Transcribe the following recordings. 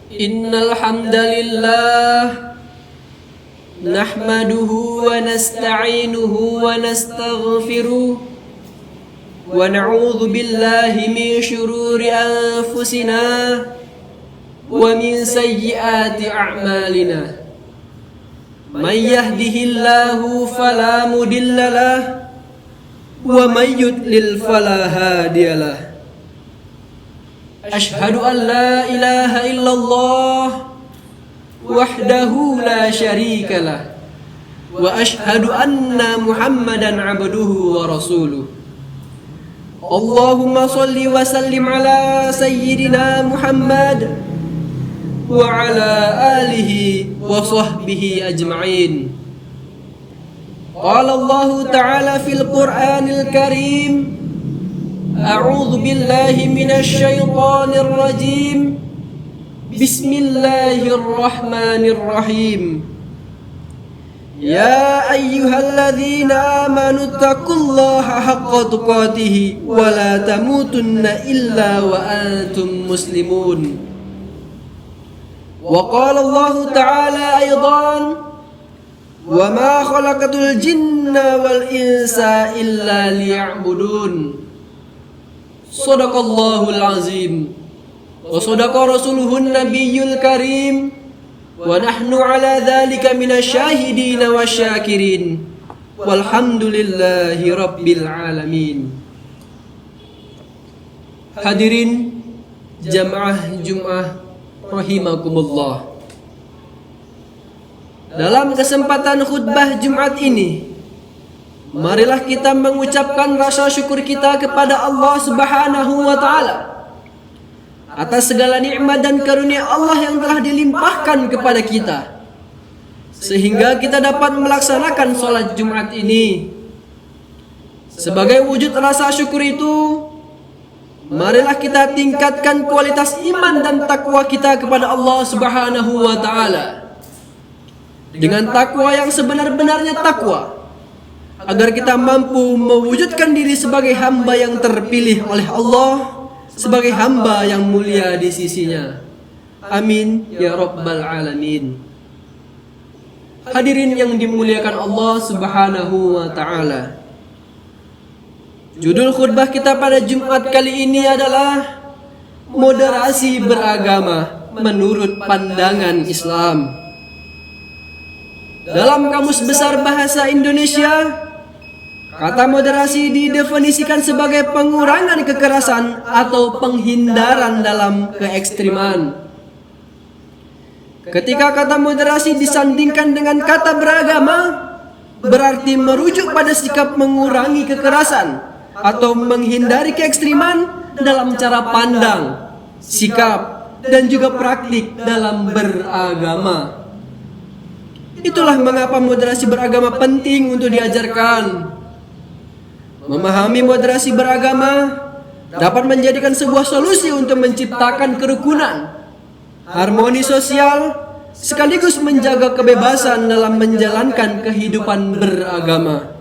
Innal hamdalillah nahmaduhu wa nasta'inuhu wa nastaghfiruh wa na'udzu billahi min shururi anfusina wa min sayyiati a'malina. Man yahdihillahu fala mudilla lahu wa man yudlil fala hadiyalah. Ashhadu an la ilaha illallah wahdahu la syarika lah wa ashhadu anna Muhammadan abduhu wa rasuluh. Allahumma salli wa sallim ala sayyidina Muhammad wa ala alihi wa sahbihi ajma'in. Qala Allah ta'ala fil Qur'anil Karim, A'udzu billahi minasy syaithanir rajim. Bismillahirrahmanirrahim. Ya ayyuhalladzina amanu taqullaha haqqa tuqatih wa la tamutunna illa wa antum muslimun. Wa qala Allah ta'ala aidan, wa ma khalaqatul jinna wal insa illa liya'budun. Sadaqallahul azim wa sadaqa rasuluhun nabiyyul karim wa nahnu ala dhalika minasyahidin wasyakirin walhamdulillahi rabbil alamin. Hadirin jamaah Jumat rahimakumullah. Dalam kesempatan khutbah Jumat ini, marilah kita mengucapkan rasa syukur kita kepada Allah Subhanahu wa Ta'ala atas segala nikmat dan karunia Allah yang telah dilimpahkan kepada kita, sehingga kita dapat melaksanakan sholat Jumat ini. Sebagai wujud rasa syukur itu, marilah kita tingkatkan kualitas iman dan takwa kita kepada Allah Subhanahu wa Ta'ala dengan takwa yang sebenar-benarnya takwa, agar kita mampu mewujudkan diri sebagai hamba yang terpilih oleh Allah, sebagai hamba yang mulia di sisinya. Amin ya rabbal alamin. Hadirin yang dimuliakan Allah Subhanahu wa Ta'ala, judul khutbah kita pada Jumat kali ini adalah moderasi beragama menurut pandangan Islam. Dalam Kamus Besar Bahasa Indonesia, kata moderasi didefinisikan sebagai pengurangan kekerasan atau penghindaran dalam keekstriman. Ketika kata moderasi disandingkan dengan kata beragama, berarti merujuk pada sikap mengurangi kekerasan atau menghindari keekstriman dalam cara pandang, sikap, dan juga praktik dalam beragama. Itulah mengapa moderasi beragama penting untuk diajarkan. Memahami moderasi beragama dapat menjadikan sebuah solusi untuk menciptakan kerukunan, harmoni sosial, sekaligus menjaga kebebasan dalam menjalankan kehidupan beragama.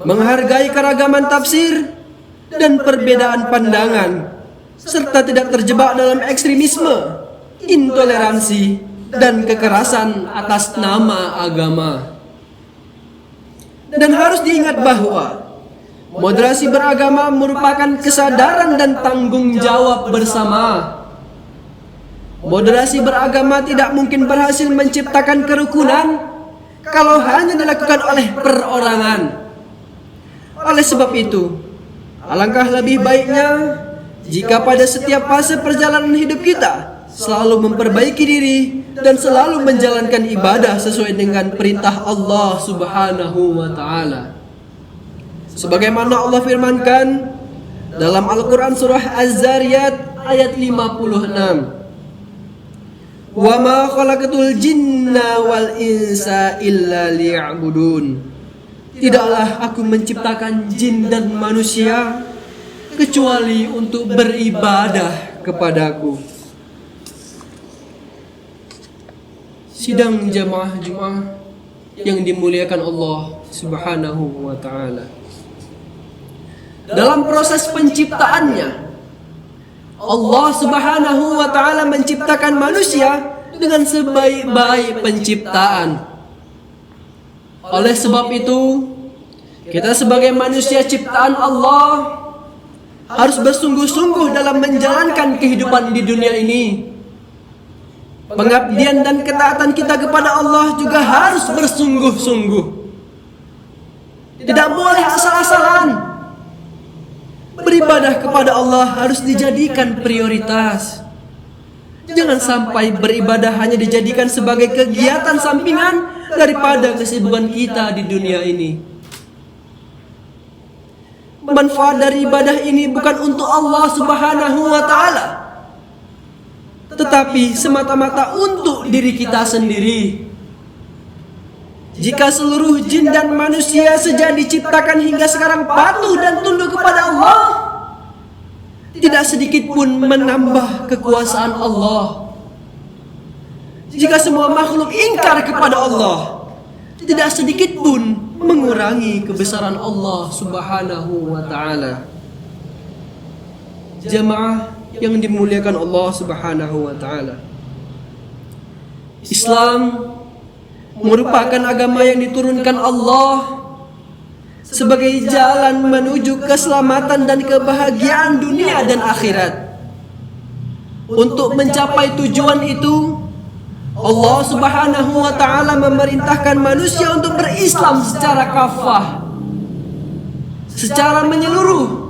Menghargai keragaman tafsir dan perbedaan pandangan, serta tidak terjebak dalam ekstremisme, intoleransi, dan kekerasan atas nama agama. Dan harus diingat bahwa moderasi beragama merupakan kesadaran dan tanggung jawab bersama. Moderasi beragama tidak mungkin berhasil menciptakan kerukunan kalau hanya dilakukan oleh perorangan. Oleh sebab itu, alangkah lebih baiknya jika pada setiap fase perjalanan hidup kita selalu memperbaiki diri dan selalu menjalankan ibadah sesuai dengan perintah Allah Subhanahu wa Ta'ala. Sebagaimana Allah firmankan dalam Al-Quran surah Az-Zariyat ayat 56, "Wa ma khalaqatul jinna wal insa illa liya'budun." Tidaklah aku menciptakan jin dan manusia kecuali untuk beribadah kepadaku. Sidang jamaah Jumat yang dimuliakan Allah Subhanahu wa Ta'ala, dalam proses penciptaannya, Allah Subhanahu wa ta'ala menciptakan manusia dengan sebaik-baik penciptaan. Oleh sebab itu, kita sebagai manusia ciptaan Allah harus bersungguh-sungguh dalam menjalankan kehidupan di dunia ini. Pengabdian dan ketaatan kita kepada Allah juga harus bersungguh-sungguh. Tidak boleh asal-asalan. Beribadah kepada Allah harus dijadikan prioritas. Jangan sampai beribadah hanya dijadikan sebagai kegiatan sampingan daripada kesibukan kita di dunia ini. Manfaat dari ibadah ini bukan untuk Allah Subhanahu wa ta'ala, tetapi semata-mata untuk diri kita sendiri. Jika seluruh jin dan manusia sejak diciptakan hingga sekarang patuh dan tunduk kepada Allah, tidak sedikit pun menambah kekuasaan Allah. Jika semua makhluk ingkar kepada Allah, tidak sedikit pun mengurangi kebesaran Allah Subhanahu wa ta'ala. Jamaah yang dimuliakan Allah Subhanahu wa ta'ala, Islam merupakan agama yang diturunkan Allah sebagai jalan menuju keselamatan dan kebahagiaan dunia dan akhirat. Untuk mencapai tujuan itu, Allah Subhanahu wa ta'ala memerintahkan manusia untuk berislam secara kafah, secara menyeluruh.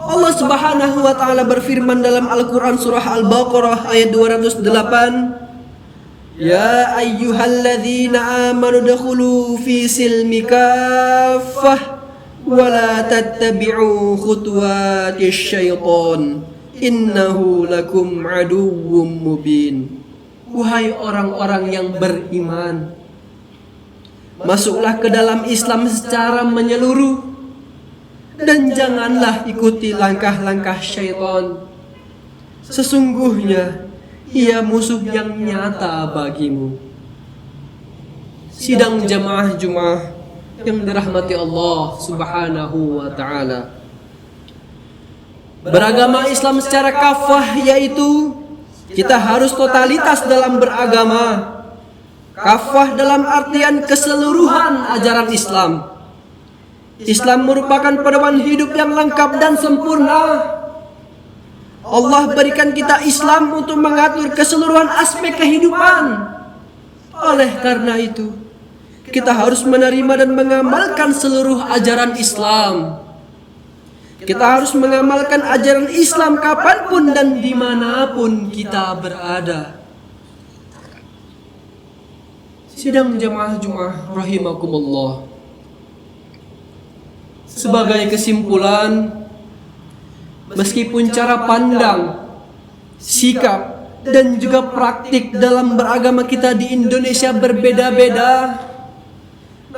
Allah Subhanahu wa ta'ala berfirman dalam Al-Quran surah Al-Baqarah ayat 208, Ya ayyuhalladzina amanu dakhulu fi silmi kaffah wa la tattabi'u khutuwatis syaitan innahu lakum aduwwum mubin. Wahai orang-orang yang beriman, masuklah ke dalam Islam secara menyeluruh dan janganlah ikuti langkah-langkah syaitan. Sesungguhnya ia musuh yang nyata bagimu. Sidang jamaah Jumat yang dirahmati Allah Subhanahu wa ta'ala, beragama Islam secara kafah yaitu kita harus totalitas dalam beragama. Kafah dalam artian keseluruhan ajaran Islam. Islam merupakan pedoman hidup yang lengkap dan sempurna. Allah berikan kita Islam untuk mengatur keseluruhan aspek kehidupan. Oleh karena itu, kita harus menerima dan mengamalkan seluruh ajaran Islam. Kita harus mengamalkan ajaran Islam kapanpun dan dimanapun kita berada. Sidang jamaah Jumat rahimakumullah, sebagai kesimpulan, meskipun cara pandang, sikap, dan juga praktik dalam beragama kita di Indonesia berbeda-beda,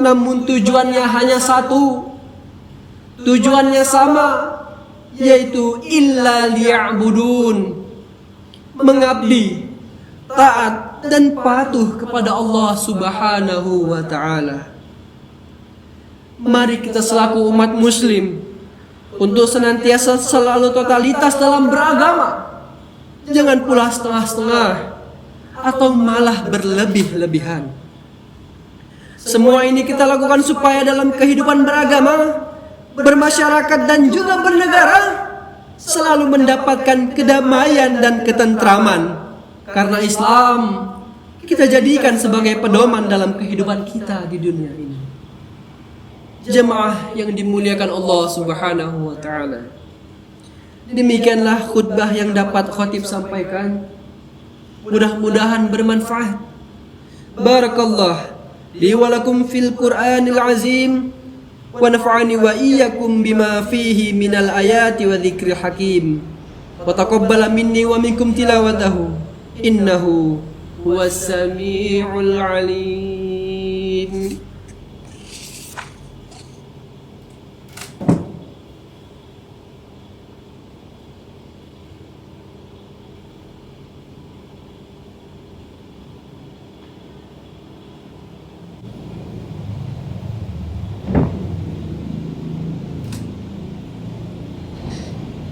namun tujuannya hanya satu, tujuannya sama, yaitu illa liya'budun, mengabdi, taat, dan patuh kepada Allah Subhanahu wa ta'ala. Mari kita selaku umat muslim untuk senantiasa selalu totalitas dalam beragama. Jangan pula setengah-setengah atau malah berlebih-lebihan. Semua ini kita lakukan supaya dalam kehidupan beragama, bermasyarakat dan juga bernegara selalu mendapatkan kedamaian dan ketentraman. Karena Islam kita jadikan sebagai pedoman dalam kehidupan kita di dunia ini. Jemaah yang dimuliakan Allah Subhanahu wa ta'ala, demikianlah khutbah yang dapat khatib sampaikan. Mudah-mudahan bermanfaat. Barakallah li wa lakum fil Qur'anil azim wa nafa'ani wa iyyakum bima fihi minal ayati wa dzikril hakim wa taqabbala minni wa minkum tilawatahu innahu huwas samiul alim.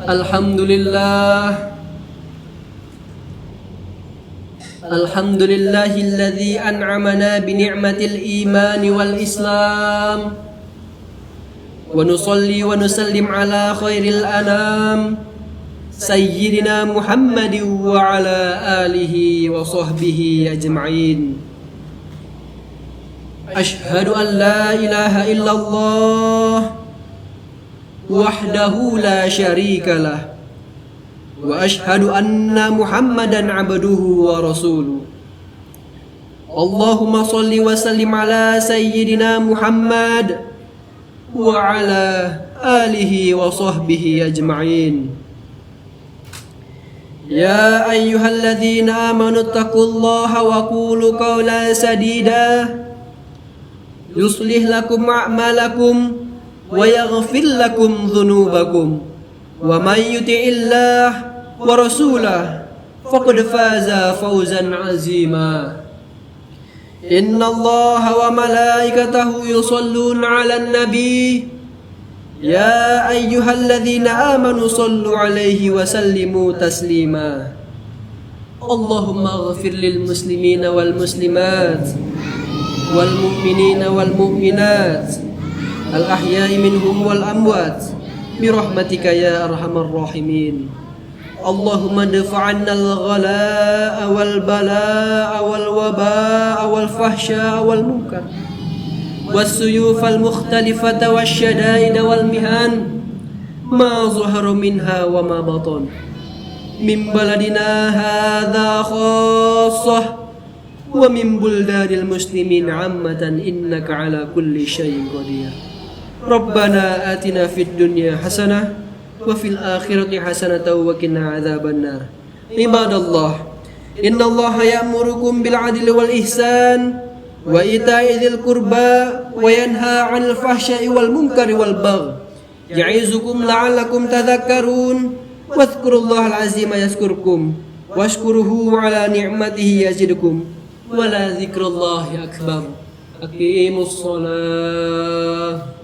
Alhamdulillah. Alhamdulillahilladzi an'amana bi ni'matil iman wal islam. Wa nusalli wa nusallim ala khairil anam sayyidina Muhammadin wa ala alihi wa sahbihi ajma'in. Ashhadu an la ilaha illallah wahdahu la syarika lah. Wa ashhadu anna Muhammadan abduhu wa rasuluh. Allahumma salli wa sallim ala sayyidina Muhammad wa ala alihi wa sahbihi ajma'in. Ya ayyuhalladzina amanu taqullaha wa qulu qawlan sadida yuslih lakum a'malakum wa yaghfir lakum dhunubakum. Wa man yuti'illah wa rasulah faqad faza fawzan azima. Inna Allaha wa malaikatahu yusalluna 'alan nabi ya ayyuhalladzina amanu sallu 'alaihi wa sallimu taslima. Allahumma ighfir lil muslimina wal muslimat wal mu'minina wal mu'minat al ahya'i minhum wal amwat birahmatika ya arhamar rahimin. Allahumma dafa'anna al-ghalaa'a wal balaa'a wal wabaa'a wal fahsya'a wal munkar was suyufal mukhtalifata wasyada'ida wal mihan ma zahara minha wa ma batan min baladina hadha khassah wa min buldanil muslimin 'ammatan innaka 'ala kulli syai'in qadir. Rabbana atina fid dunya hasanah wa fil akhirati hasanatan wa qina adzabannar. Ibadallah, innallaha ya'murukum bil 'adli wal ihsan wa ita'i dzil qurba wa yanha 'anil fahsya'i wal munkari wal baghi. Ya'izukum la'allakum tadhakkarun. Wadhkurullahal 'azima yazkurkum washkuruhu 'ala ni'matihi yazidkum wa la dzikrullahi akbar. Aqimus shalah.